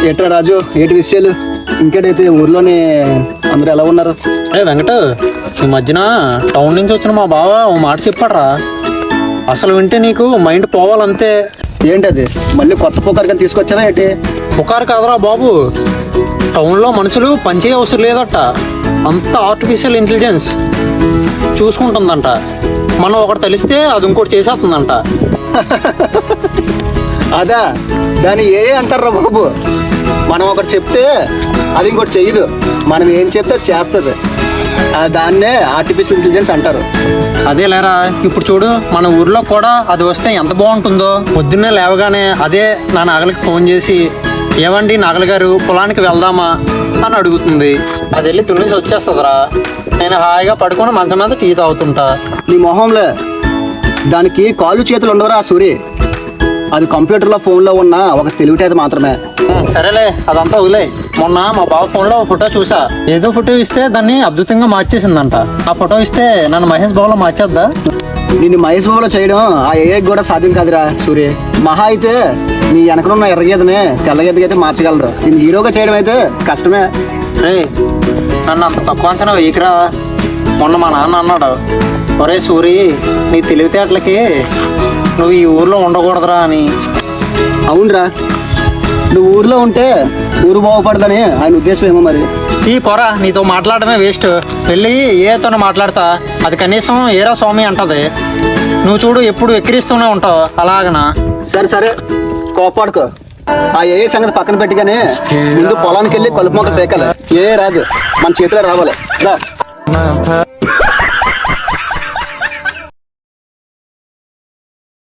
ఏట్రా రాజు, ఏటి విషయాలు? ఇంకేటైతే ఊర్లోని అందరూ ఎలా ఉన్నారు? వెంకట, ఈ మధ్యన టౌన్ నుంచి వచ్చిన మా బావ ఓ మాట చెప్పాడ్రా. అసలు వింటే నీకు మైండ్ పోవాలంతే. ఏంటది? మళ్ళీ కొత్త పుకారు కానీ తీసుకొచ్చావా ఏంటి? పుకారు కాదురా బాబు, టౌన్లో మనుషులు పనిచేయ అవసరం లేదట. అంత ఆర్టిఫిషియల్ ఇంటెలిజెన్స్ చూసుకుంటుందంట. మనం ఒకటి తెలిస్తే అది ఇంకోటి చేసేస్తుందంట. అదా, దాన్ని ఏ అంటారా బాబు? మనం ఒకటి చెప్తే అది ఇంకోటి చెయ్యదు, మనం ఏం చెప్తే అది చేస్తుంది. దాన్నే ఆర్టిఫిషియల్ ఇంటెలిజెన్స్ అంటారు. అదే లేరా, ఇప్పుడు చూడు మన ఊర్లో కూడా అది వస్తే ఎంత బాగుంటుందో. పొద్దున్నే లేవగానే అదే నా నాగలికి ఫోన్ చేసి, ఏమండి నాగలి గారు, పొలానికి వెళ్దామా అని అడుగుతుంది. అది వెళ్ళి తున్నేసి వచ్చేస్తుందిరా. నేను హాయిగా పడుకొని మంచం మీద టీ తాగుతుంటా. నీ మొహంలో దానికి కాళ్ళు చేతులు ఉండవరా సూరి? అది కంప్యూటర్లో ఫోన్లో ఉన్న ఒక తెలివితేట మాత్రమే. సరేలే, అదంతా వదిలే. మొన్న మా బావ ఫోన్లో ఫోటో చూసా. ఏదో ఫోటో ఇస్తే దాన్ని అద్భుతంగా మార్చేసిందంట. ఆ ఫోటో ఇస్తే నన్ను మహేష్ బాబులో మార్చేద్దా? నిన్ను మహేష్ బాబులో చేయడం ఆ ఏఐ కూడా సాధ్యం కాదురా సూరి. మహా అయితే నీ వెనకనున్న ఎర్రగీతని తెల్లగీతకైతే మార్చగలరు. నేను హీరోగా చేయడం అయితే కష్టమే. రే, నన్ను అంత తక్కువ అంచనా వేయకురా. మొన్న మా నాన్న అన్నాడు, ఒరే సూరి, నీ తెలివితేటలకి నువ్వు ఈ ఊర్లో ఉండకూడదురా అని. అవునరా, నువ్వు ఊర్లో ఉంటే ఊరు బాగుపడదని ఆయన ఉద్దేశం ఏమో మరి. పోరా, నీతో మాట్లాడమే వేస్ట్. వెళ్ళి ఏతోనే మాట్లాడతా, అది కనీసం ఏరా స్వామి అంటది. నువ్వు చూడు, ఎప్పుడు ఎక్కిరిస్తూనే ఉంటావు అలాగనా. సరే సరే, కోపాడుకో. ఆ ఏ సంగతి పక్కన పెట్టిగానే ముందు పొలానికి వెళ్ళి కలుపు మొక్క పేకాలి. ఏ రాదు, మన చేతిలో రావాలి రా.